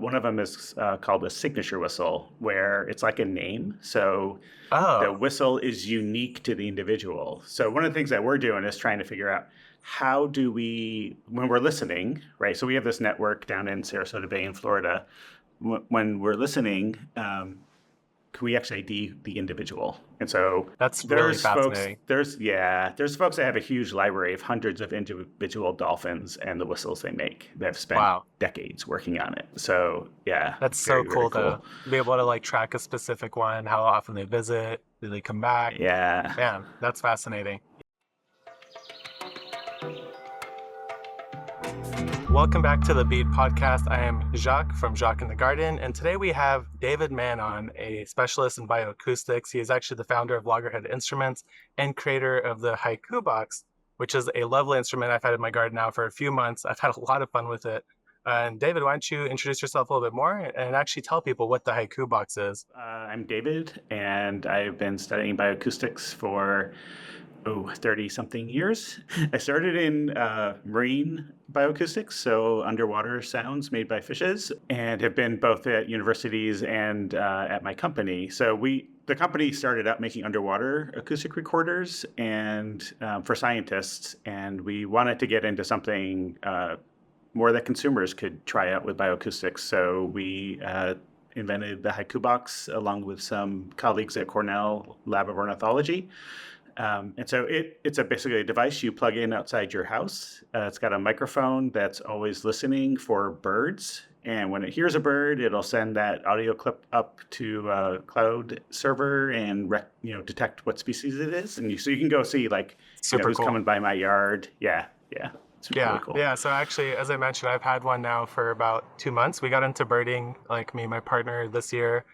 One of them is called a signature whistle, where it's like a name. So the Oh, whistle is unique to the individual. So one of the things that we're doing is trying to figure out how do we, when we're listening, right? So we have this network down in Sarasota Bay in Florida. When we're listening, can we actually ID the individual? And so that's really fascinating. there's folks that have a huge library of hundreds of individual dolphins and the whistles they make. They've spent Wow. decades working on it. So yeah, That's so very, very cool to cool. be able to like track a specific one, how often they visit, do they come back? Yeah. Man, that's fascinating. Welcome back to the Beet podcast. I am Jacques from Jacques in the Garden, and today we have David Mann on, a specialist in bioacoustics. He is actually the founder of Loggerhead Instruments and creator of the Haikubox, which is a lovely instrument I've had in my garden now for a few months. I've had a lot of fun with it. And David, why don't you introduce yourself a little bit more and actually tell people what the Haikubox is? I'm David, and I've been studying bioacoustics for 30 something years. I started in marine bioacoustics, so underwater sounds made by fishes, and have been both at universities and at my company. So the company started out making underwater acoustic recorders and for scientists, and we wanted to get into something more that consumers could try out with bioacoustics. So we invented the Haikubox along with some colleagues at Cornell Lab of Ornithology. And so it's basically a device you plug in outside your house. It's got a microphone that's always listening for birds. And when it hears a bird, it'll send that audio clip up to a cloud server and detect what species it is. And so you can go see Super who's cool. coming by my yard. Yeah, yeah, it's really Yeah, cool. yeah. So actually, as I mentioned, I've had one now for about 2 months. We got into birding, like me and my partner, this year,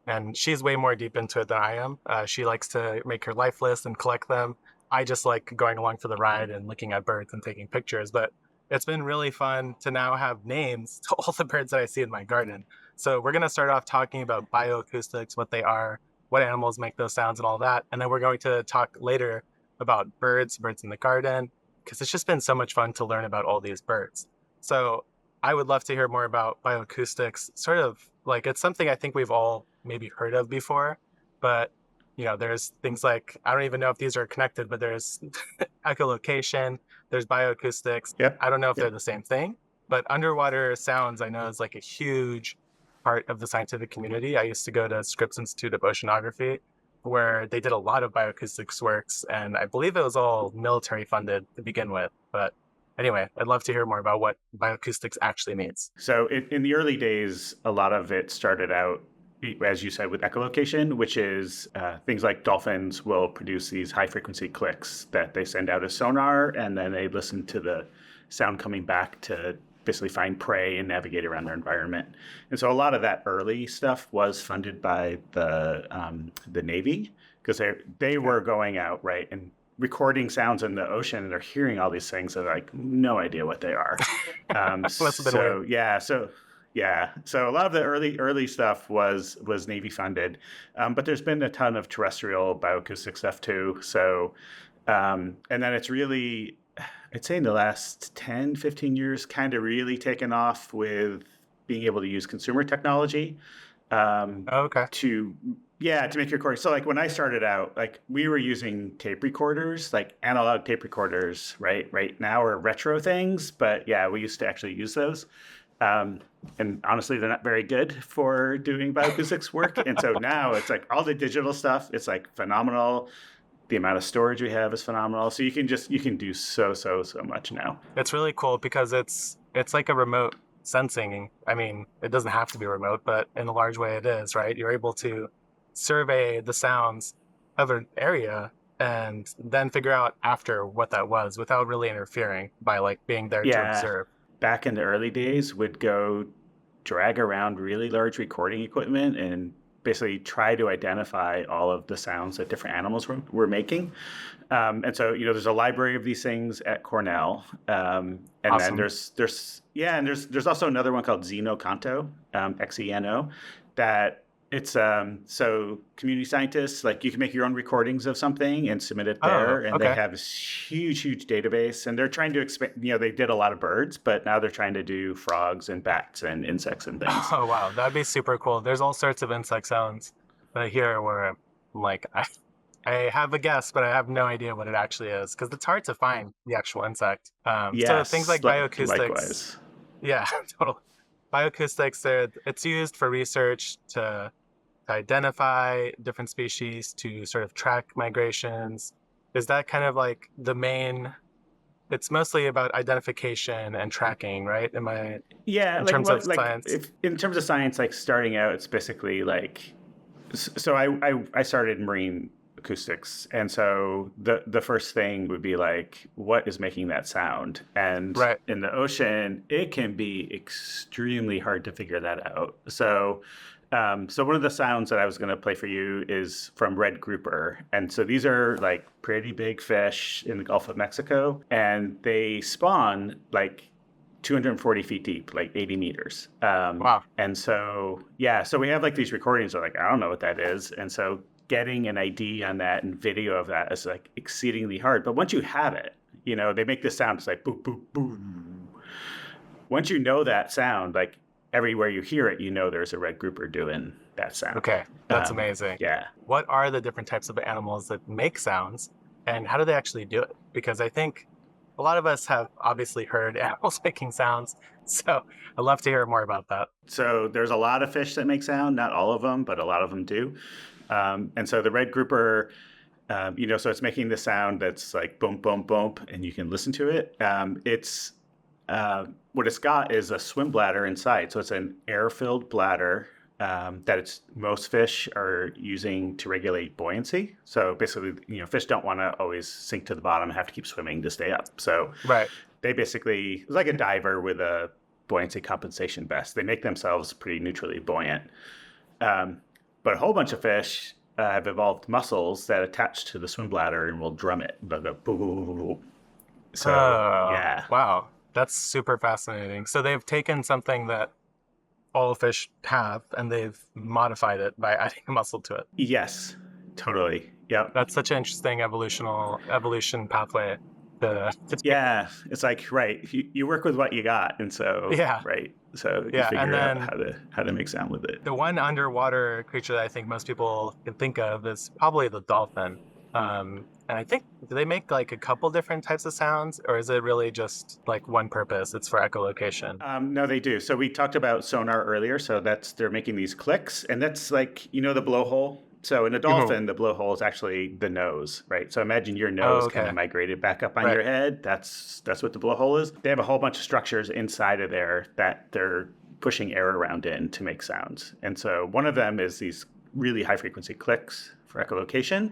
and she's way more deep into it than I am. She likes to make her life list and collect them. I just like going along for the ride and looking at birds and taking pictures. But it's been really fun to now have names to all the birds that I see in my garden. So we're gonna start off talking about bioacoustics, what they are, what animals make those sounds, and all that, and then we're going to talk later about birds in the garden, because it's just been so much fun to learn about all these birds. So I would love to hear more about bioacoustics. Sort of like it's something I think we've all maybe heard of before, but there's things like I don't even know if these are connected, but there's echolocation, there's bioacoustics. Yep. I don't know if they're Yep. the same thing, but underwater sounds I know is like a huge part of the scientific community. I used to go to Scripps Institute of Oceanography, where they did a lot of bioacoustics works, and I believe it was all military funded to begin with. But anyway, I'd love to hear more about what bioacoustics actually means. So in the early days, a lot of it started out, as you said, with echolocation, which is things like dolphins will produce these high frequency clicks that they send out as sonar, and then they listen to the sound coming back to basically find prey and navigate around their environment. And so a lot of that early stuff was funded by the Navy, because they Okay. were going out, right, and recording sounds in the ocean, and they're hearing all these things and like no idea what they are. Must have been weird. So a lot of the early stuff was Navy funded, but there's been a ton of terrestrial bioacoustic stuff too. So and then it's really, I'd say in the last 10, 15 years, kind of really taken off with being able to use consumer technology Oh, okay. to to make recording. So like when I started out, like we were using tape recorders, like analog tape recorders, right now are retro things, but yeah, we used to actually use those. Um, and honestly, they're not very good for doing bioacoustics work. And so now it's like all the digital stuff, it's like phenomenal. The amount of storage we have is phenomenal. So you can do so much now. It's really cool because it's like a remote sensing. I mean, it doesn't have to be remote, but in a large way it is, right? You're able to survey the sounds of an area and then figure out after what that was without really interfering by like being there to Yeah, observe. back in the early days, would go drag around really large recording equipment and basically try to identify all of the sounds that different animals were making. And so, there's a library of these things at Cornell. And then Awesome. there's also another one called Xeno Canto, Xeno, that It's so community scientists, like you can make your own recordings of something and submit it Oh, there, and they okay. have this huge database, and they're trying to expand. They did a lot of birds, but now they're trying to do frogs and bats and insects and things. Oh, wow. That'd be super cool. There's all sorts of insect sounds that I hear where I'm like, I have a guess, but I have no idea what it actually is because it's hard to find the actual insect. So things Yes, like bioacoustics, likewise. yeah, totally. Bioacoustics, it's used for research to identify different species, to sort of track migrations. Is that kind of like the main? It's mostly about identification and tracking, right? Am I Yeah, in terms of like science? if in terms of science, like starting out, it's basically like so I started marine acoustics, and so the first thing would be like, what is making that sound? And Right. in the ocean, it can be extremely hard to figure that out. So one of the sounds that I was going to play for you is from red grouper, and so these are like pretty big fish in the Gulf of Mexico, and they spawn like 240 feet deep, like 80 meters. Wow. And so, yeah, so we have like these recordings of like, I don't know what that is. And so getting an ID on that and video of that is like exceedingly hard. But once you have it, they make this sound. It's like boop, boop, boom. Once you know that sound, like everywhere you hear it, there's a red grouper doing that sound. Okay. That's amazing. Yeah. What are the different types of animals that make sounds and how do they actually do it? Because I think a lot of us have obviously heard animals making sounds. So I'd love to hear more about that. So there's a lot of fish that make sound, not all of them, but a lot of them do. And so the red grouper, so it's making the sound that's like boom, boom, boom, and you can listen to it. What it's got is a swim bladder inside. So it's an air-filled bladder that most fish are using to regulate buoyancy. So basically, fish don't want to always sink to the bottom and have to keep swimming to stay up. So Right. they basically, it's like a diver with a buoyancy compensation vest. They make themselves pretty neutrally buoyant. But a whole bunch of fish have evolved muscles that attach to the swim bladder and will drum it. They'll go boo, boo, boo, boo. So, Oh, yeah. wow. That's super fascinating. So they've taken something that all fish have and they've modified it by adding a muscle to it. Yes, totally. Yep. That's such an interesting evolution pathway to take. Yeah, it's like, right, you work with what you got. And so, Yeah. right, so you Yeah. And figure out then how to make sound with it. the one underwater creature that I think most people can think of is probably the dolphin. And I think, do they make like a couple different types of sounds, or is it really just like one purpose? It's for echolocation. No, they do. So we talked about sonar earlier. So they're making these clicks, and that's like, the blowhole. So in a Mhm. dolphin, the blowhole is actually the nose, right? So imagine your Oh, nose kind okay. of migrated back up on Right. your head. That's what the blowhole is. They have a whole bunch of structures inside of there that they're pushing air around in to make sounds. And so one of them is these really high frequency clicks for echolocation,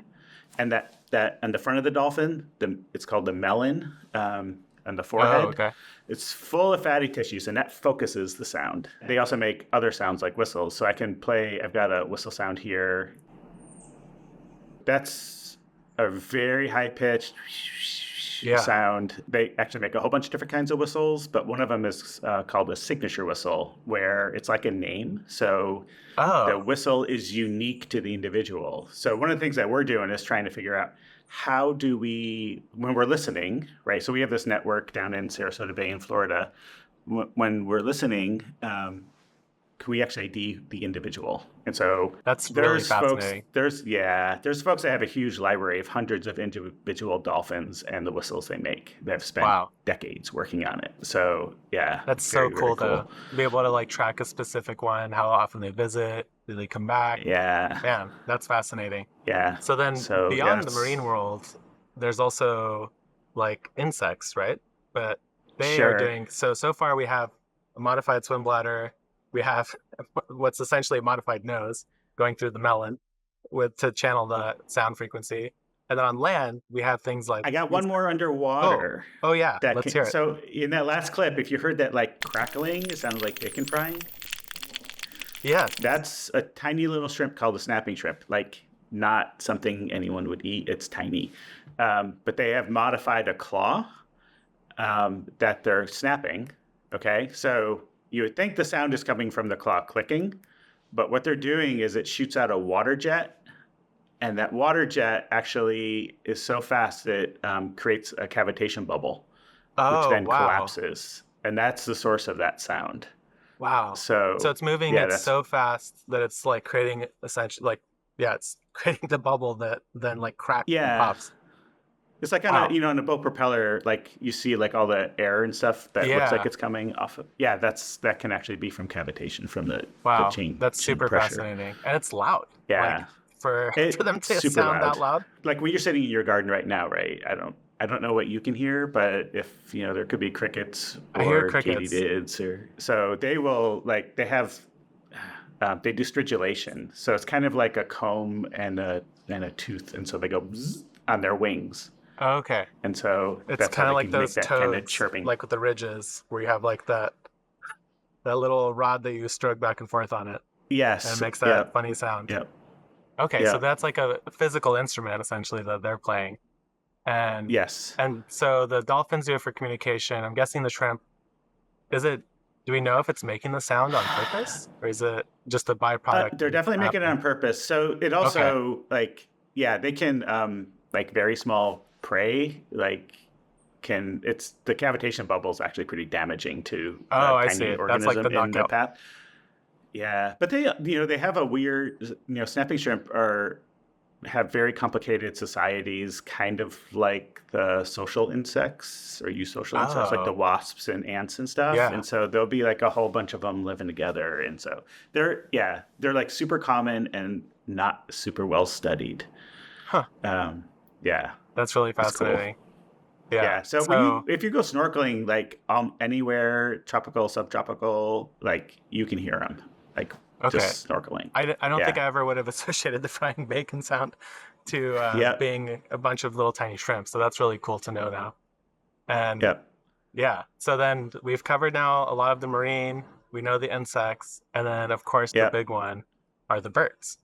and that on the front of the dolphin, it's called the melon. On the Oh, forehead. okay. It's full of fatty tissues, and that focuses the sound. They also make other sounds like whistles. So I've got a whistle sound here. That's a very high pitched Yeah. sound. They actually make a whole bunch of different kinds of whistles, but one of them is called a signature whistle, where it's like a name. So the Oh, whistle is unique to the individual. So one of the things that we're doing is trying to figure out how do we, when we're listening, right? So we have this network down in Sarasota Bay in Florida. When we're listening, can we actually ID the individual? And so that's really there's folks, fascinating. there's folks that have a huge library of hundreds of individual dolphins and the whistles they make that have spent Wow. decades working on it. So yeah, That's very, so very cool cool. to be able to like track a specific one, how often they visit, do they come back? Yeah, Man, that's fascinating. yeah. So then So yeah, beyond the marine world, there's also like insects, right? But they are sure. doing so far we have a modified swim bladder, we have what's essentially a modified nose going through the melon with to channel the sound frequency. And then on land, we have things like I got these. one more Oh, underwater. oh yeah, That let's hear can, it. so in that last clip, if you heard that like crackling, it sounded like bacon frying. Yeah. That's a tiny little shrimp called a snapping shrimp. Like not something anyone would eat. It's tiny, but they have modified a claw that they're snapping. Okay, so you would think the sound is coming from the claw clicking, But what they're doing is it shoots out a water jet, and that water jet actually is so fast that it creates a cavitation bubble, which Oh, then wow. collapses. And that's the source of that sound. Wow. So So, it's moving yeah, it that's, so fast that it's like creating essentially like, yeah, it's creating the bubble that then like cracks and yeah. pops. It's like on a, Wow. on a boat propeller, like you see like all the air and stuff that looks like Yeah. it's coming off of. Yeah, that can actually be from cavitation from the Wow. That's chain super pressure. fascinating. And it's loud. Like Yeah. for for them It's to super sound that loud. loud. Like when you're sitting in your garden right now, right? I don't know what you can hear, but if there could be crickets I hear or crickets. katydids or so they will like they do stridulation. So it's kind of like a comb and a tooth, and so they go bzz on their wings, Okay. and so It's that's how kind of they like can make those that kind of toads, chirping. like with the ridges, where you have like that little rod that you stroke back and forth on it, and it Yes. makes that Yep. funny sound. Yep. Okay, so Yep. that's like a physical instrument essentially that they're playing. And Yes. and so the dolphins do it for communication. I'm guessing the shrimp, is it, do we know if it's making the sound on purpose or is it just a byproduct They're of it definitely making it happening? on purpose. So it Okay. also like yeah, they can like very small prey can it's the cavitation bubble is actually pretty damaging to a Oh, I tiny see. That's like organism the in the knockout. path. Yeah, but they have a weird snapping shrimp are have very complicated societies, kind of like the social insects or eusocial insects, like the Oh, wasps and ants and stuff. yeah. And so there'll be like a whole bunch of them living together. And so they're like super common and not super well studied. Huh. Um, yeah, That's really it's cool. fascinating. Yeah. Yeah. So So, if you go snorkeling, like anywhere, tropical, subtropical, like you can hear them, like okay. just snorkeling. I don't think Yeah. I ever would have associated the frying bacon sound to Yep. being a bunch of little tiny shrimp. So that's really cool to know now. And Yep. yeah, so then we've covered now a lot of the marine, we know the insects, and then of course the Yep. big one are the birds.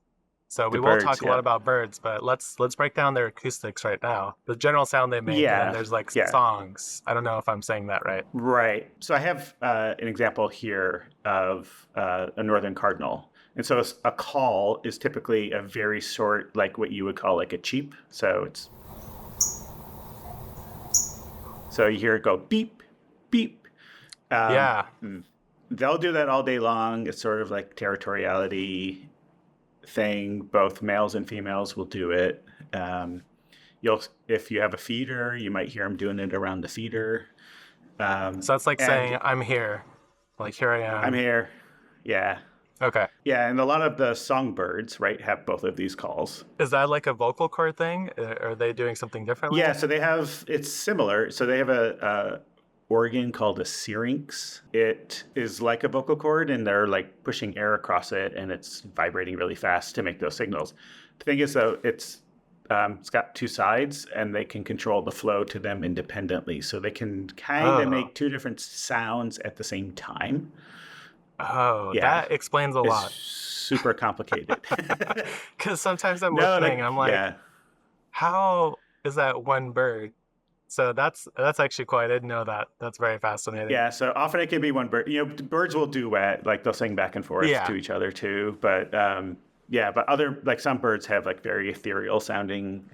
So The we will birds. talk a lot Yep. about birds, but let's break down their acoustics right now. The general sound they make, and then Yeah. there's like Yeah. songs. I don't know if I'm saying that right. Right. So I have an example here of a northern cardinal. And so a call is typically a very short, like what you would call like a cheep. So you hear it go beep, beep. Um, Yeah. they'll do that all day long. It's sort of like territoriality thing. Both males and females will do it. If you have a feeder, you might hear them doing it around the feeder. So that's like And saying I'm here. Like here I I'm am. here. Yeah. Okay. Yeah. And a lot of the songbirds, right, have both of these calls. Is that like a vocal cord thing? Are they doing something Yeah. differently? So it's similar. So they have a organ called a syrinx. It is like a vocal cord, and they're like pushing air across it, and it's vibrating really fast to make those signals. The thing is, though, it's got two sides, and they can control the flow to them independently. So they can kind of Oh. make two different sounds at the same time. Oh, Yeah. that explains a It's lot. super complicated. Because sometimes I'm No, listening, like, I'm like, yeah. how is that one bird? So that's actually cool. I didn't know that. That's very fascinating. Yeah, so often it can be one bird. Birds will duet, like they'll sing back and forth to Yeah, each other too. But yeah, but other like some birds have like very ethereal sounding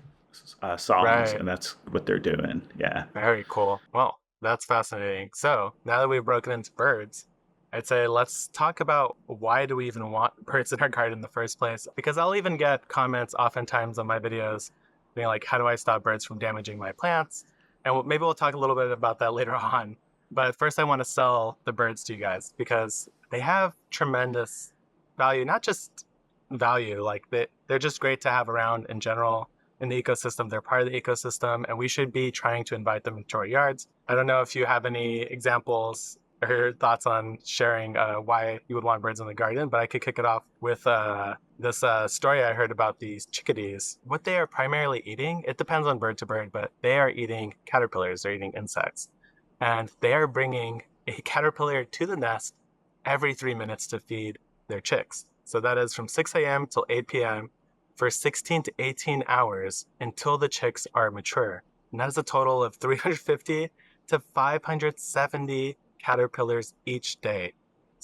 songs, right. and that's what they're doing. Yeah. Very cool. Well, that's fascinating. So now that we've broken into birds, I'd say let's talk about why do we even want birds in our garden in the first place? Because I'll even get comments oftentimes on my videos being like, how do I stop birds from damaging my plants? And maybe we'll talk a little bit about that later on. But first, I want to sell the birds to you guys because they have tremendous value, not just value, like they're just great to have around in general in the ecosystem. They're part of the ecosystem, and we should be trying to invite them into our yards. I don't know if you have any examples or thoughts on sharing why you would want birds in the garden, but I could kick it off with this story I heard about these chickadees. What they are primarily eating, it depends on bird to bird, but they are eating caterpillars, they're eating insects. And they are bringing a caterpillar to the nest every 3 minutes to feed their chicks. So that is from 6 a.m. till 8 p.m. for 16 to 18 hours until the chicks are mature. And that is a total of 350 to 570 caterpillars each day.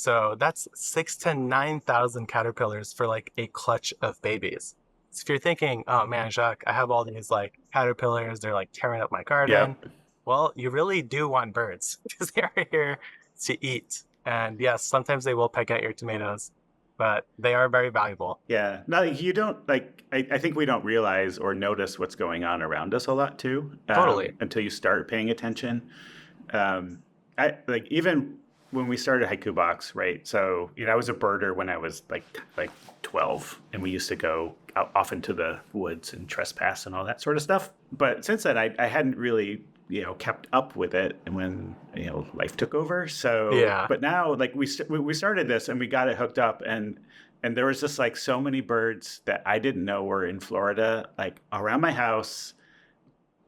So that's 6 to 9,000 caterpillars for like a clutch of babies. So if you're thinking, oh man, Jacques, I have all these like caterpillars, they're like tearing up my garden. Yep. Well, you really do want birds because they are here to eat. And yes, sometimes they will peck at your tomatoes, but they are very valuable. Yeah. No, you don't like. I think we don't realize or notice what's going on around us a lot too, Totally. until you start paying attention. Um, I like even when we started Haikubox, right? So I was a birder when I was like 12, and we used to go out off into the woods and trespass and all that sort of stuff. But since then, I hadn't really kept up with it, and when life took over. So, Yeah. but now like we started this and we got it hooked up, and there was just like so many birds that I didn't know were in Florida, like around my house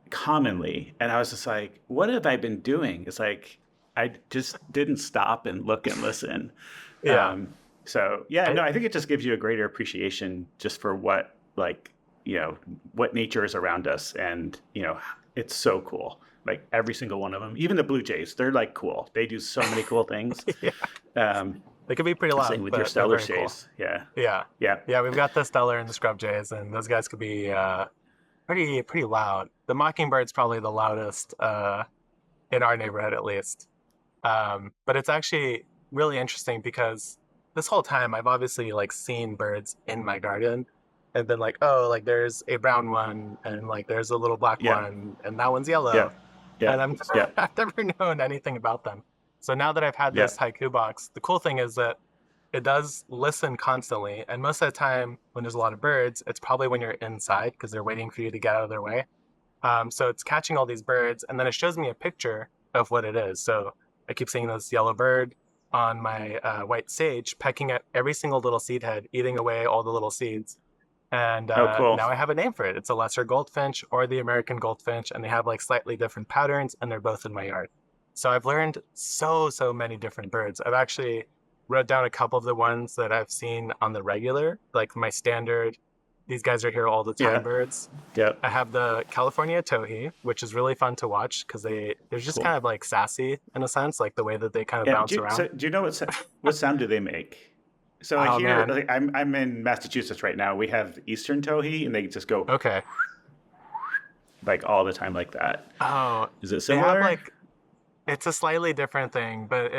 commonly. And I was just like, what have I been doing? It's like, I just didn't stop and look and listen. Yeah. Um, so yeah, I, no, I think it just gives you a greater appreciation just for what, like, what nature is around us. And, it's so cool. Like every single one of them, even the blue jays, they're like cool. They do so many cool things. yeah. Um, They can be pretty loud, Same with your but they're stellar very cool. jays. Yeah. Yeah. Yeah. Yeah, we've got the Stellar and the Scrub Jays, and those guys could be pretty loud. The Mockingbird's probably the loudest in our neighborhood, at least. But it's actually really interesting because this whole time I've obviously like seen birds in my garden and been like, oh, like there's a brown one and like there's a little black Yeah. one and that one's Yeah. yellow. Yeah. And Yeah. I've never known anything about them. So now that I've had Yeah. this haiku box, the cool thing is that it does listen constantly. And most of the time when there's a lot of birds, it's probably when you're inside because they're waiting for you to get out of their way. So it's catching all these birds, and then it shows me a picture of what it is. So I keep seeing this yellow bird on my white sage, pecking at every single little seed head, eating away all the little seeds. And Oh, cool. now I have a name for it. It's a lesser goldfinch or the American goldfinch, and they have like slightly different patterns, and they're both in my yard. So I've learned so many different birds. I've actually wrote down a couple of the ones that I've seen on the regular, like my standard. These guys are here all the time Yeah. birds. Yep. I have the California towhee, which is really fun to watch because they're just Cool. kind of like sassy in a sense, like the way that they kind of Yeah. bounce around. Do you know what sound do they make? So Oh here, man. like, I'm in Massachusetts right now. We have Eastern towhee, and they just go Okay. like all the time like that. Oh, Is it they have similar? like it's a slightly different thing, but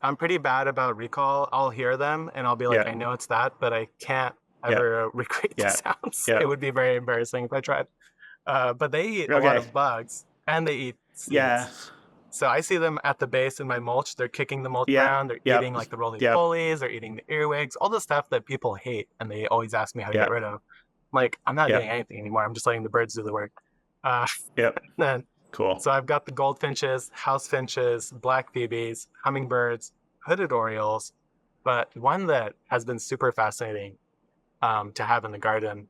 I'm pretty bad about recall. I'll hear them and I'll be like, Yeah. I know it's that, but I can't Yeah. ever recreate the Yeah. sounds. Yeah. It would be very embarrassing if I tried. But they eat a lot Okay. of bugs and they eat seeds. Yeah. So I see them at the base in my mulch. They're kicking the mulch Yeah. around. They're Yep. eating like the Yep. roly-polies. They're eating the earwigs, all the stuff that people hate, and they always ask me how to Yep. get rid of. I'm like, I'm not Yep. doing anything anymore. I'm just letting the birds do the work. Uh, Yep. then Cool. so I've got the goldfinches, house finches, black phoebes, hummingbirds, hooded orioles, but one that has been super fascinating to have in the garden.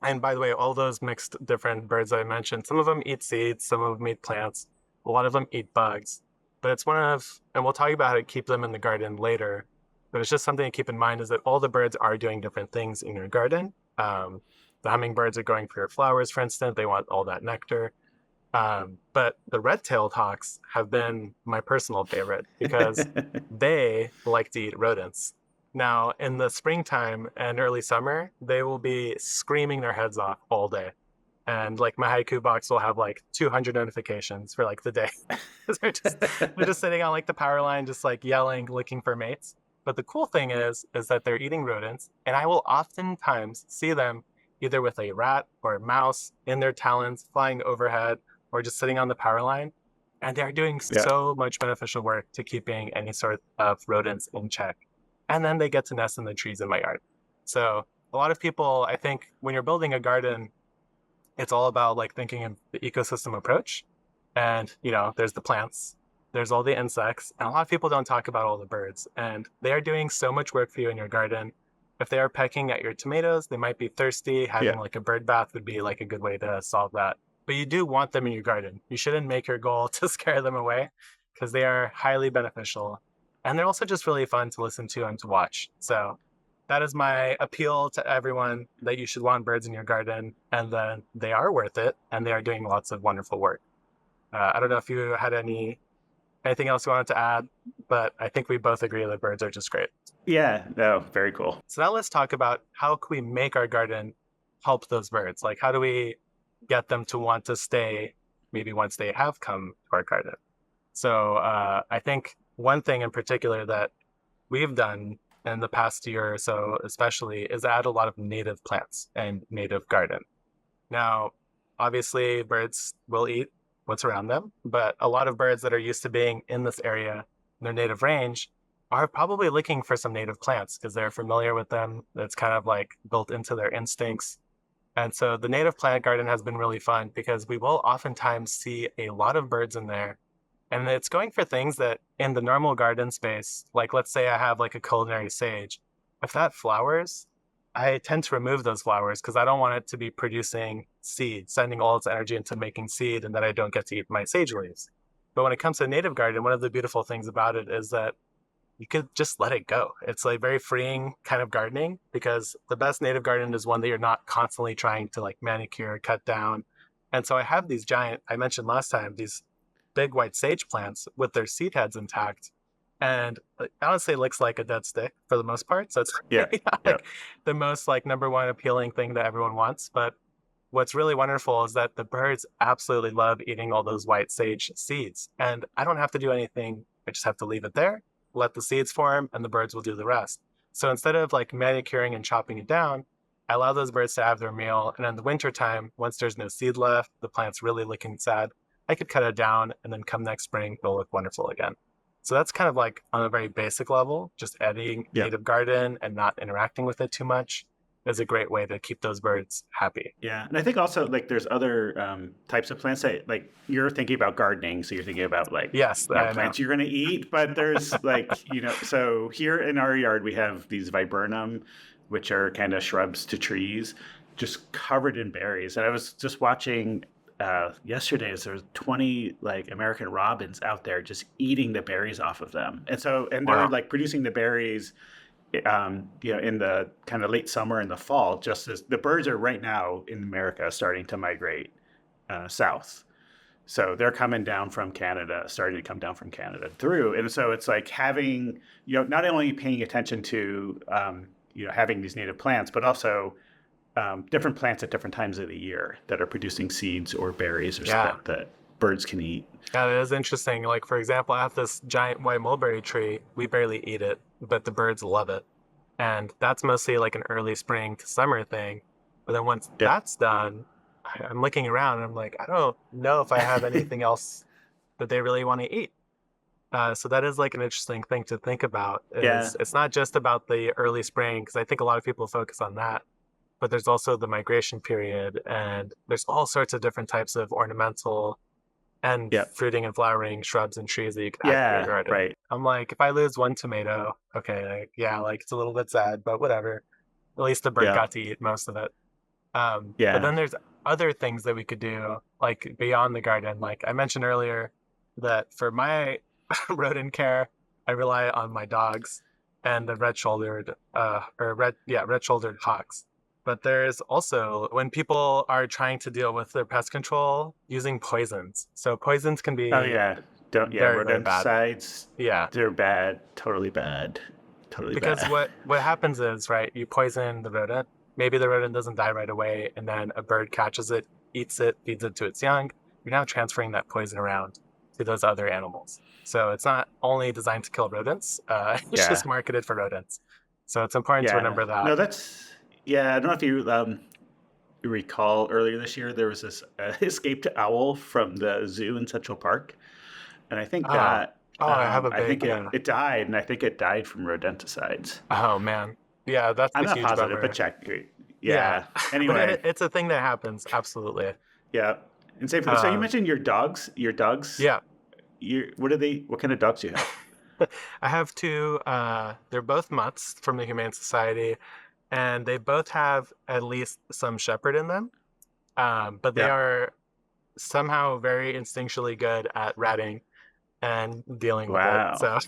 And by the way, all those mixed different birds that I mentioned, some of them eat seeds, some of them eat plants, a lot of them eat bugs. But it's and we'll talk about how to keep them in the garden later, but it's just something to keep in mind is that all the birds are doing different things in your garden. The hummingbirds are going for your flowers, for instance. They want all that nectar. But the red-tailed hawks have been my personal favorite because they like to eat rodents. Now, in the springtime and early summer, they will be screaming their heads off all day. And like my haiku box will have like 200 notifications for like the day. they're just sitting on like the power line, just like yelling, looking for mates. But the cool thing is that they're eating rodents, and I will oftentimes see them either with a rat or a mouse in their talons flying overhead or just sitting on the power line. And they're doing Yeah. so much beneficial work to keeping any sort of rodents in check. And then they get to nest in the trees in my yard. So a lot of people, I think when you're building a garden, it's all about like thinking of the ecosystem approach. And, there's the plants, there's all the insects, and a lot of people don't talk about all the birds. And they are doing so much work for you in your garden. If they are pecking at your tomatoes, they might be thirsty. Having Yeah. like a bird bath would be like a good way to solve that. But you do want them in your garden. You shouldn't make your goal to scare them away because they are highly beneficial. And they're also just really fun to listen to and to watch. So that is my appeal to everyone that you should want birds in your garden, and then they are worth it and they are doing lots of wonderful work. I don't know if you had any Anything else you wanted to add? But I think we both agree that birds are just great. Yeah, no, very cool. So now let's talk about how can we make our garden help those birds? Like, how do we get them to want to stay maybe once they have come to our garden? So I think one thing in particular that we've done in the past year or so, especially, is add a lot of native plants and native garden. Now, obviously, birds will eat what's around them, but a lot of birds that are used to being in this area, in their native range, are probably looking for some native plants because they're familiar with them. It's kind of like built into their instincts. And so the native plant garden has been really fun because we will oftentimes see a lot of birds in there. And it's going for things that in the normal garden space, like let's say I have like a culinary sage, if that flowers, I tend to remove those flowers because I don't want it to be producing seed, sending all its energy into making seed, and then I don't get to eat my sage leaves. But when it comes to a native garden, one of the beautiful things about it is that you could just let it go. It's like very freeing kind of gardening because the best native garden is one that you're not constantly trying to like manicure, cut down. And so I have these giant, I mentioned last time, these big white sage plants with their seed heads intact. And honestly, it looks like a dead stick for the most part. So it's Yeah, maybe not yeah, like the most like number one appealing thing that everyone wants. But what's really wonderful is that the birds absolutely love eating all those white sage seeds. And I don't have to do anything. I just have to leave it there, let the seeds form, and the birds will do the rest. So instead of like manicuring and chopping it down, I allow those birds to have their meal. And in the wintertime, once there's no seed left, the plant's really looking sad, I could cut it down and then come next spring, it'll look wonderful again. So that's kind of like on a very basic level, just adding yeah. native garden and not interacting with it too much is a great way to keep those birds happy. Yeah, and I think also like there's other types of plants that like you're thinking about gardening, so you're thinking about like Yes, I know. plants you're going to eat. But there's like so here in our yard we have these viburnum, which are kind of shrubs to trees, just covered in berries. And I was just watching yesterday, so there's 20 like American robins out there just eating the berries off of them, and they're Wow. like producing the berries in the kind of late summer and the fall, just as the birds are right now in America starting to migrate south. So they're coming down from Canada, starting to come down from Canada through. And so it's like having, not only paying attention to, having these native plants, but also different plants at different times of the year that are producing seeds or berries or Yeah. that birds can eat. Yeah, it is interesting. Like, for example, I have this giant white mulberry tree. We barely eat it, but the birds love it. And that's mostly like an early spring to summer thing. But then once Yeah. that's done, I'm looking around and I'm like, I don't know if I have anything else that they really want to eat. So that is like an interesting thing to think about Yeah. is it's not just about the early spring, because I think a lot of people focus on that, but there's also the migration period and there's all sorts of different types of ornamental and Yeah. fruiting and flowering shrubs and trees that you can add to your Yeah. garden. Right. I'm like, if I lose one tomato, okay, yeah, like it's a little bit sad, but whatever. At least the bird Yeah. got to eat most of it. But Yeah. then there's other things that we could do, like beyond the garden. Like I mentioned earlier, that for my rodent care, I rely on my dogs and the red-shouldered hawks. But there's also when people are trying to deal with their pest control using poisons. So poisons can Oh be yeah. Don't yeah, very, very bad. rodenticides, Yeah. they're bad, totally bad. Totally Because bad. what happens is, right, you poison the rodent. Maybe the rodent doesn't die right away, and then a bird catches it, eats it, feeds it to its young. You're now transferring that poison around to those other animals. So it's not only designed to kill rodents, it's Yeah. just marketed for rodents. So it's important to Yeah. remember that. No, that's yeah, I don't know if you recall earlier this year there was this escaped owl from the zoo in Central Park, and I think Oh, that oh, I have a I think big, it died, and I think it died from rodenticides. oh man. Yeah, that's I'm a not huge positive, but bummer. check. Yeah, Yeah. but Anyway, it's a thing that happens. Absolutely. yeah. And same for so you Um, mentioned your dogs. Your dogs. yeah. What are they? What kind of dogs do you have? I have two. They're both mutts from the Humane Society, and they both have at least some shepherd in them. But they Yeah. are somehow very instinctually good at ratting and dealing with it. Wow. So,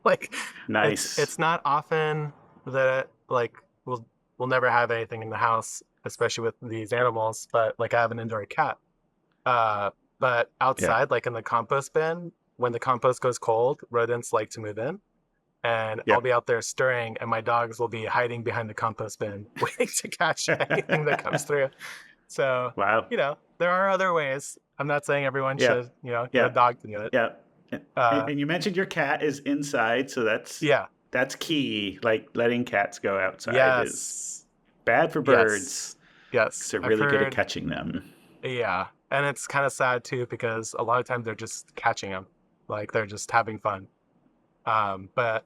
like, Nice. it's not often that like we'll never have anything in the house, especially with these animals. But like, I have an indoor cat. Uh, but Yeah. outside, like in the compost bin, when the compost goes cold, rodents like to move in. And I'll Yep. be out there stirring, and my dogs will be hiding behind the compost bin, waiting to catch anything that comes through. So, Wow. there are other ways. I'm not saying everyone Yeah. should, get a Yeah. dog to do it. Yeah. And, Uh, and you mentioned your cat is inside, so yeah. that's key. Like letting cats go outside is Yes. bad for Yes. birds because Yes. they're I've really good at heard. catching them. Yeah. And it's kind of sad too, because a lot of times they're just catching them. Like they're just having fun. But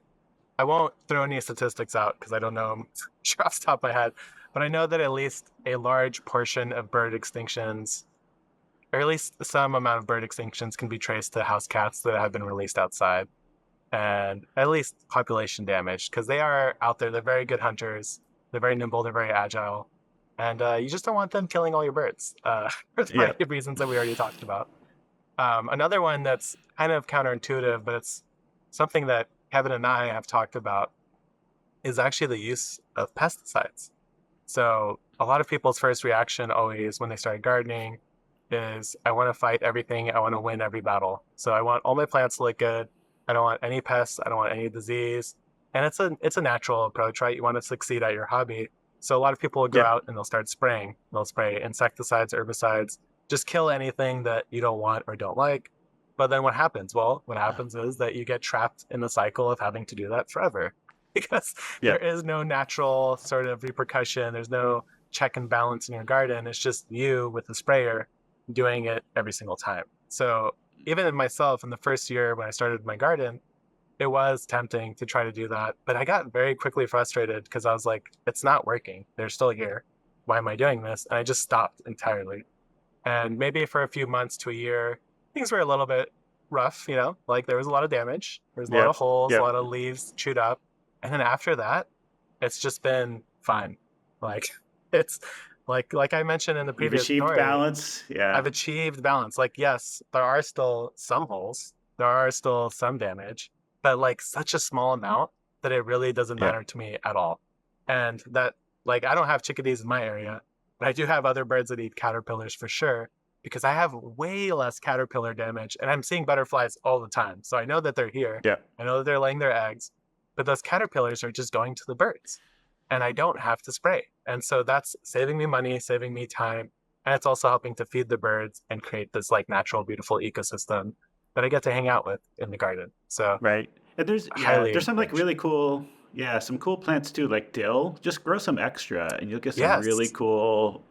I won't throw any statistics out because I don't know them sure off the top of my head. But I know that at least a large portion of bird extinctions, or at least some amount of bird extinctions, can be traced to house cats that have been released outside, and at least population damage, because they are out there. They're very good hunters. They're very nimble. They're very agile. And you just don't want them killing all your birds for the Yeah. variety of reasons that we already talked about. Another one that's kind of counterintuitive, but it's something that Kevin and I have talked about, is actually the use of pesticides. So a lot of people's first reaction always when they start gardening is, I want to fight everything. I want to win every battle. So I want all my plants to look good. I don't want any pests. I don't want any disease. And it's a natural approach, right? You want to succeed at your hobby. So a lot of people will go Yeah. out and they'll start spraying. They'll spray insecticides, herbicides, just kill anything that you don't want or don't like. But then what happens? Well, what happens is that you get trapped in the cycle of having to do that forever because Yeah. there is no natural sort of repercussion. There's no check and balance in your garden. It's just you with the sprayer doing it every single time. So even in myself, in the first year when I started my garden, it was tempting to try to do that. But I got very quickly frustrated because I was like, it's not working. They're still here. Why am I doing this? And I just stopped entirely. And maybe for a few months to a year, things were a little bit rough, like there was a lot of damage. There was a lot of Yep. holes, a lot Yep. of leaves chewed up. And then after that, it's just been fine. Like it's like I mentioned in the You've previous achieved story, balance. Yeah. I've achieved balance. Like, yes, there are still some holes, there are still some damage, but like such a small amount that it really doesn't Yeah. matter to me at all. And that, like, I don't have chickadees in my area, but I do have other birds that eat caterpillars for sure, because I have way less caterpillar damage and I'm seeing butterflies all the time. So I know that they're here. Yeah. I know that they're laying their eggs, but those caterpillars are just going to the birds and I don't have to spray. And so that's saving me money, saving me time, and it's also helping to feed the birds and create this like natural, beautiful ecosystem that I get to hang out with in the garden. So Right. And highly there's some like encouraged. really cool, some cool plants too, like dill. Just grow some extra and you'll get some really Yes. cool,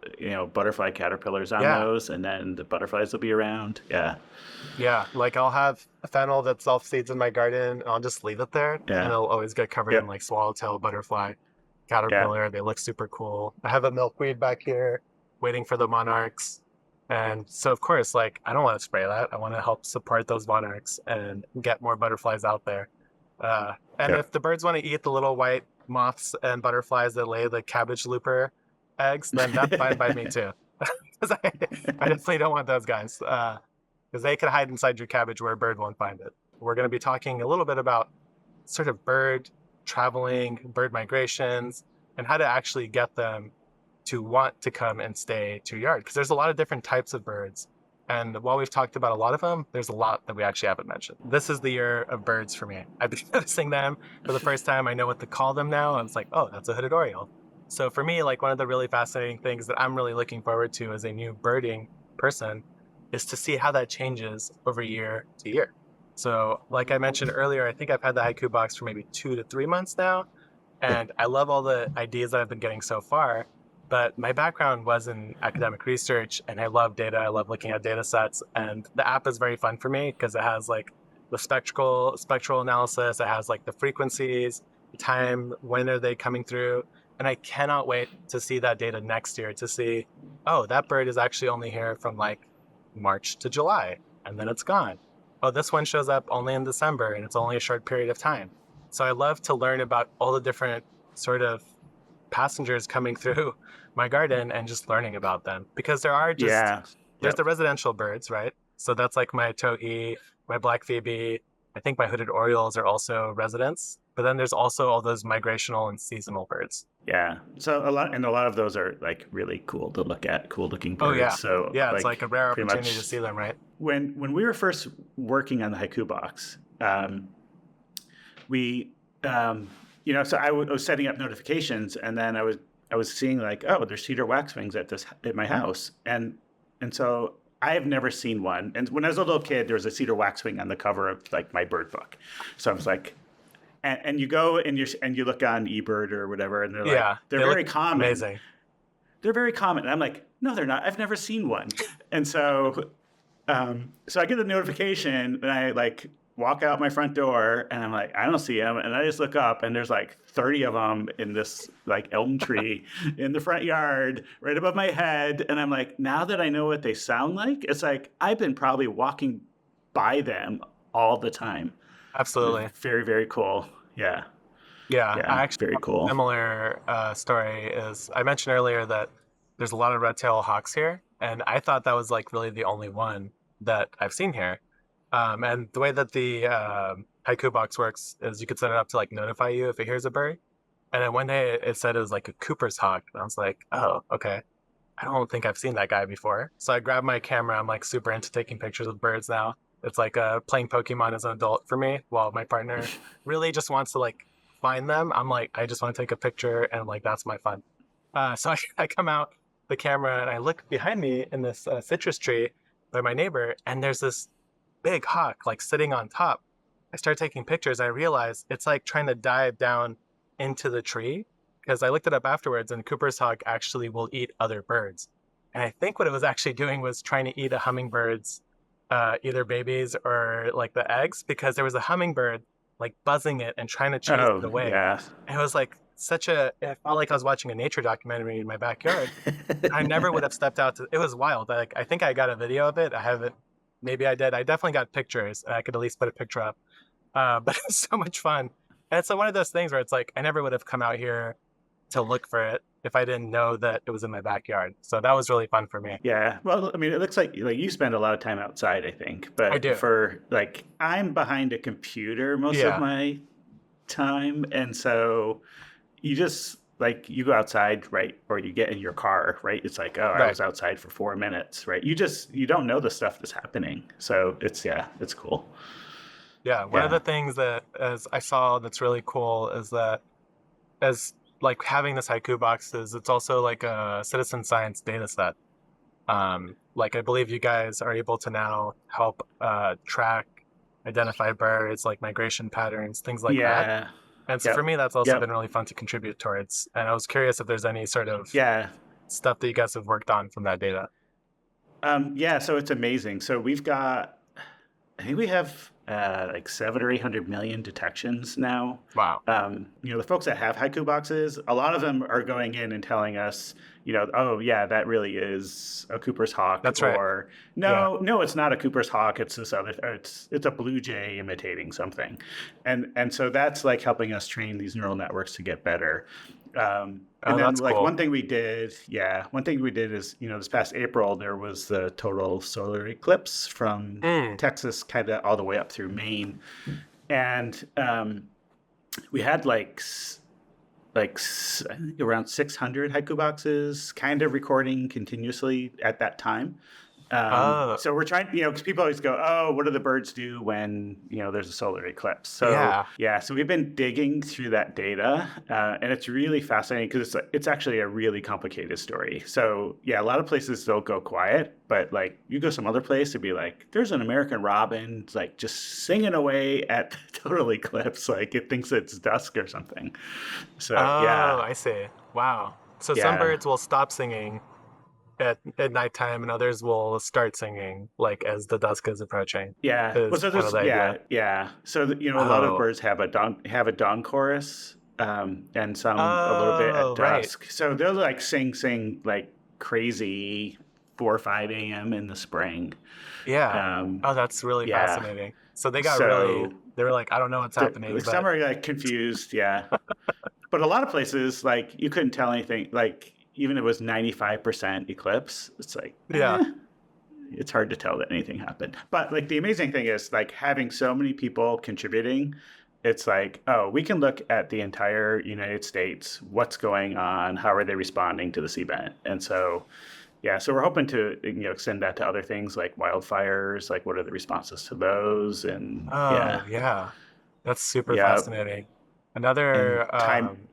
butterfly caterpillars on Yeah. those, and then the butterflies will be around. Yeah. Yeah. Like I'll have a fennel that self seeds in my garden and I'll just leave it there and Yeah. it'll always get covered in Yep. like swallowtail, butterfly, Yeah. caterpillar. They look super cool. I have a milkweed back here waiting for the monarchs. And so, of course, like I don't want to spray that. I want to help support those monarchs and get more butterflies out there. And Yeah. if the birds want to eat the little white moths and butterflies that lay the cabbage looper eggs, then that's fine by me too. Because I definitely don't want those guys. Because they could hide inside your cabbage where a bird won't find it. We're going to be talking a little bit about sort of bird traveling, bird migrations, and how to actually get them to want to come and stay to your yard. Because there's a lot of different types of birds. And while we've talked about a lot of them, there's a lot that we actually haven't mentioned. This is the year of birds for me. I've been noticing them for the first time. I know what to call them now. I was like, oh, that's a hooded oriole. So for me, like one of the really fascinating things that I'm really looking forward to as a new birding person is to see how that changes over year to year. So like I mentioned earlier, I think I've had the Haikubox for maybe 2 to 3 months now. Yeah. And I love all the ideas that I've been getting so far. But my background was in academic research and I love data. I love looking at data sets. And the app is very fun for me because it has like the spectral analysis. It has like the frequencies, the time, when are they coming through. And I cannot wait to see that data next year to see, oh, that bird is actually only here from like March to July and then it's gone. Oh, this one shows up only in December and it's only a short period of time. So I love to learn about all the different sort of passengers coming through my garden and just learning about them because Yeah. there's Yep. the residential birds, right? So that's like my towhee, my black phoebe. I think my hooded orioles are also residents, but then there's also all those migrational and seasonal birds. Yeah. So a lot of those are like really cool to look at, cool looking Oh birds. yeah, So yeah. It's like like a rare pretty opportunity to much see them, right? when we were first working on the Haikubox, we so was setting up notifications, and then I was seeing like, oh, there's cedar waxwings at my house, and so I have never seen one. And when I was a little kid, there was a cedar waxwing on the cover of like my bird book. So I was like, and you go and you look on eBird or whatever, and Yeah, they're they look very common. amazing. They're very common. And I'm like, no, they're not. I've never seen one. And so I get the notification, and I like walk out my front door, and I'm like, I don't see them, and I just look up, and there's like 30 of them in this like elm tree in the front yard, right above my head, and I'm like, now that I know what they sound like, it's like I've been probably walking by them all the time. Absolutely. Very, very cool. Yeah, Yeah, yeah, I actually very have a cool. similar story. Is I mentioned earlier that there's a lot of red-tailed hawks here, and I thought that was like really the only one that I've seen here. And the way that the Haiku box works is you could set it up to like notify you if it hears a bird. And then one day it said it was like a Cooper's hawk, and I was like, oh, okay. I don't think I've seen that guy before. So I grabbed my camera. I'm like super into taking pictures of birds now. It's like playing Pokemon as an adult for me, while my partner really just wants to like find them. I'm like, I just want to take a picture, and like that's my fun. So I come out the camera and I look behind me in this citrus tree by my neighbor, and there's this big hawk like sitting on top. I start taking pictures. I realize it's like trying to dive down into the tree, because I looked it up afterwards, and Cooper's hawk actually will eat other birds. And I think what it was actually doing was trying to eat a hummingbird's either babies or like the eggs, because there was a hummingbird like buzzing it and trying to chase it Oh, away. yeah. And it was like it felt like I was watching a nature documentary in my backyard. I never would have stepped out to, it was wild. Like, I think I got a video of it. I haven't, maybe I did. I definitely got pictures. I could at least put a picture up. But it was so much fun. And it's one of those things where it's like, I never would have come out here to look for it if I didn't know that it was in my backyard. So that was really fun for me. Yeah. Well, I mean, it looks like you spend a lot of time outside, I think. I But do. for like, I'm behind a computer most of Yeah. my time, and so you just like you go outside, right? Or you get in your car, right? It's like, oh, I Right. was outside for 4 minutes, right? You don't know the stuff that's happening. So it's cool. Yeah. One of Yeah. the things that as I saw that's really cool is that as like having this haiku box is it's also like a citizen science data set. Like I believe you guys are able to now help track, identify birds, like migration patterns, things like that. Yeah. And so for Yep. me, that's also been Yep. really fun to contribute towards. And I was curious if there's any sort of Yeah. stuff that you guys have worked on from that data. Yeah. So it's amazing. So I think we have like 700 or 800 million detections now. Wow. The folks that have haiku boxes, a lot of them are going in and telling us, oh yeah, that really is a Cooper's hawk, That's right. or Yeah. no, it's not a Cooper's hawk. It's this other, or it's a blue jay imitating something, and so that's like helping us train these neural networks to get better. Oh, And then that's like cool. one thing we did is, this past April, there was the total solar eclipse from Mm. Texas kind of all the way up through Maine. And we had I think around 600 haiku boxes kind of recording continuously at that time. Oh, So we're trying, because people always go, oh, what do the birds do when, there's a solar eclipse? So yeah. yeah, so we've been digging through that data, and it's really fascinating because it's actually a really complicated story. So yeah, a lot of places don't go quiet, but like you go some other place, it'd be like, there's an American robin, like just singing away at the total eclipse, like it thinks it's dusk or something. So Oh, yeah, I see. Wow. So some yeah. birds will stop singing at nighttime, and others will start singing like as the dusk is approaching. Yeah. Well, Is so kind of there's the idea. yeah. So a lot of Oh. birds have a dawn chorus, and some a little bit at Oh, right. dusk. So they'll like sing like crazy 4 or 5 a.m. in the spring. Yeah. Um, Oh, that's really yeah. fascinating. So they got really, So they were like, I don't know what's happening, like some but are like confused. Yeah. But a lot of places like you couldn't tell anything. Like even if it was 95% eclipse, it's like yeah. it's hard to tell that anything happened. But like the amazing thing is like having so many people contributing, it's like, oh, we can look at the entire United States. What's going on? How are they responding to this event? And so, yeah, so we're hoping to extend that to other things like wildfires. Like, what are the responses to those? And Oh, yeah, yeah. That's super yeah, fascinating. and Another, time.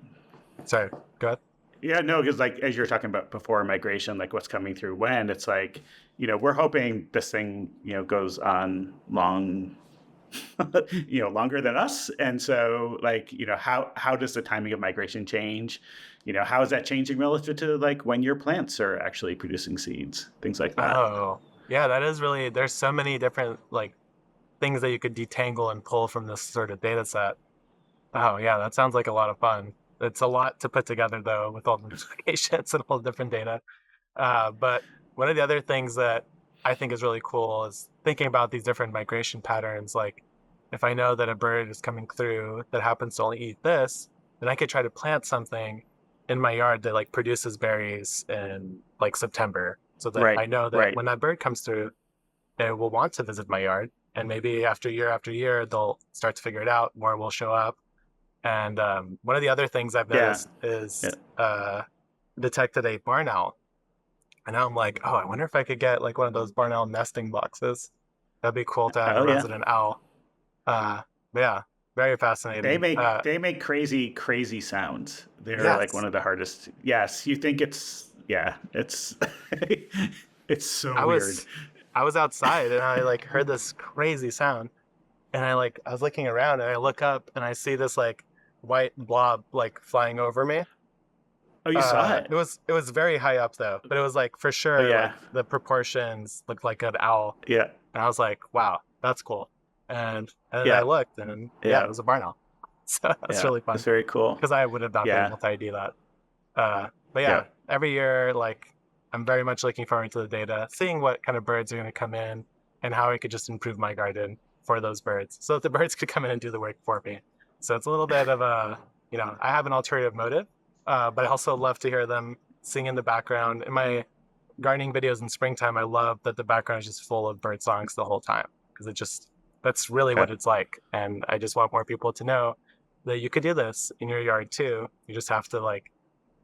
sorry, go ahead. Yeah, no, because like as you were talking about before migration, like what's coming through when, it's like, we're hoping this thing, goes on long, longer than us. And so like, how does the timing of migration change? How is that changing relative to like when your plants are actually producing seeds, things like that. Oh, yeah, that is really, there's so many different like things that you could detangle and pull from this sort of data set. Oh, yeah, that sounds like a lot of fun. It's a lot to put together though, with all the notifications and all the different data. But one of the other things that I think is really cool is thinking about these different migration patterns. Like, if I know that a bird is coming through that happens to only eat this, then I could try to plant something in my yard that like produces berries in like September, so that Right, I know that right. when that bird comes through, they will want to visit my yard. And maybe after year, they'll start to figure it out. More will show up. And one of the other things I've Yeah, noticed yeah. is detected a barn owl. And now I'm like, oh, I wonder if I could get like one of those barn owl nesting boxes. That'd be cool to have a Oh yeah. resident owl. But yeah, very They fascinating. make they make crazy, crazy sounds. They're like one Yes, of the hardest. Yes, you think it's yeah, it's it's so I weird. was I was outside and I like heard this crazy sound, and I was looking around and I look up and I see this like white blob like flying over me. Oh, you saw it? It was very high up though, but it was like for Oh sure yeah, like the proportions looked like an owl. yeah, And I was like, wow, that's cool. And then I yeah, looked and yeah, yeah, it was a barn owl. So that's yeah. really It's fun very cool. because I would have not been Yeah, able to ID that. But yeah. yeah, every year, like I'm very much looking forward to the data, seeing what kind of birds are going to come in and how I could just improve my garden for those birds so that the birds could come in and do the work for me. So it's a little bit of a, I have an alternative motive, but I also love to hear them sing in the background. In my gardening videos in springtime, I love that the background is just full of bird songs the whole time because that's really Yeah. what it's like. And I just want more people to know that you could do this in your yard too. You just have to like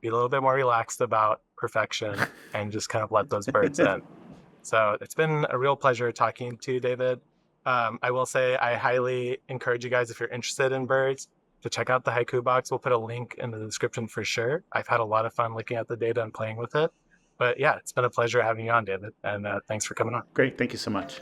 be a little bit more relaxed about perfection and just kind of let those birds in. So it's been a real pleasure talking to you, David. I will say I highly encourage you guys, if you're interested in birds, to check out the Haikubox. We'll put a link in the description for sure. I've had a lot of fun looking at the data and playing with it. But yeah, it's been a pleasure having you on, David. And thanks for coming on. Great. Thank you so much.